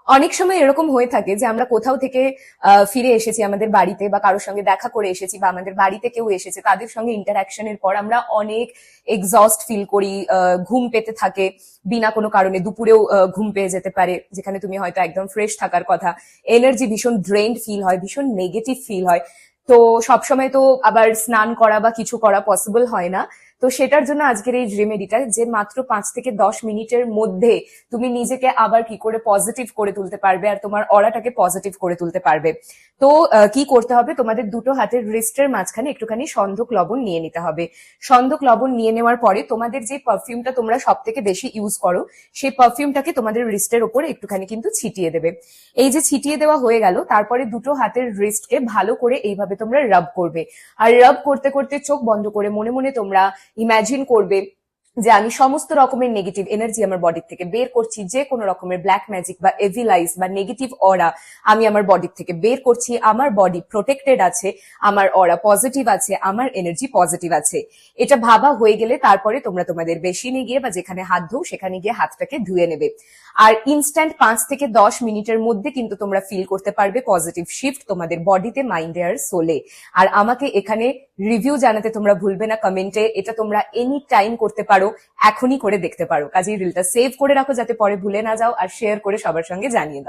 অনেক সময় এরকম হয়ে থাকে যে আমরা কোথাও থেকে ফিরে এসেছি আমাদের বাড়িতে, বা কারোর সঙ্গে দেখা করে এসেছি, বা আমাদের বাড়িতে কেউ এসেছে, তাদের সঙ্গে ইন্টারাকশনের পর আমরা অনেক এক্সস্ট ফিল করি, ঘুম পেতে থাকে বিনা কোনো কারণে, দুপুরেও ঘুম পেয়ে যেতে পারে, যেখানে তুমি হয়তো একদম ফ্রেশ থাকার কথা। এনার্জি ভীষণ ড্রেন্ড ফিল হয়, ভীষণ নেগেটিভ ফিল হয়। তো সবসময় তো আবার স্নান করা বা কিছু করা পসিবল হয় না। তো সেটার জন্য আজকের এই রেমেডিটা, যে মাত্র 5 থেকে 10 মিনিটের মধ্যে তুমি নিজেকে আবার কি করে পজিটিভ করে তুলতে পারবে আর তোমার অরাটাকে পজিটিভ করে তুলতে পারবে। তো কি করতে হবে, তোমাদের দুটো হাতের রিস্টের মাঝখানে একটুখানি সন্ধক লবণ নিয়ে নিতে হবে। সন্ধক লবণ নিয়ে নেওয়ার পরে তোমাদের যে পারফিউমটা তোমরা সব থেকে বেশি ইউজ করো, সেই পারফিউমটাকে তোমাদের রিস্টের ওপরে একটুখানি কিন্তু ছিটিয়ে দেবে। এই যে ছিটিয়ে দেওয়া হয়ে গেল, তারপরে দুটো হাতের রিস্টকে ভালো করে এইভাবে তোমরা রাব করবে। আর রাব করতে করতে চোখ বন্ধ করে মনে মনে তোমরা ইমাজিন করবে যে আমি সমস্ত রকমের নেগেটিভ এনার্জি আমার বডির থেকে বের করছি, যে কোনো রকমের ব্ল্যাক ম্যাজিক বা এভিল আইস বা নেগেটিভ অরা আমি আমার বডির থেকে বের করছি। আমার বডি প্রোটেক্টেড আছে, আমার অরা পজিটিভ আছে, আমার এনার্জি পজিটিভ আছে। এটা ভাবা হয়ে গেলে তারপরে তোমরা তোমাদের বেসিনে গিয়ে বা যেখানে হাত ধো সেখানে গিয়ে হাতটাকে ধুয়ে নেবে। আর ইনস্ট্যান্ট 5 থেকে 10 মিনিটের মধ্যে কিন্তু তোমরা ফিল করতে পারবে পজিটিভ শিফট তোমাদের বডিতে, মাইন্ডে আর সোলে। আর আমাকে এখানে রিভিউ জানাতে তোমরা ভুলবে না কমেন্টে। এটা তোমরা এনি টাইম করতে পারো, এখনই করে দেখতে পারো। কাজেই রিলটা সেভ করে রাখো যাতে পরে ভুলে না যাও, আর শেয়ার করে সবার সঙ্গে জানিয়ে দাও।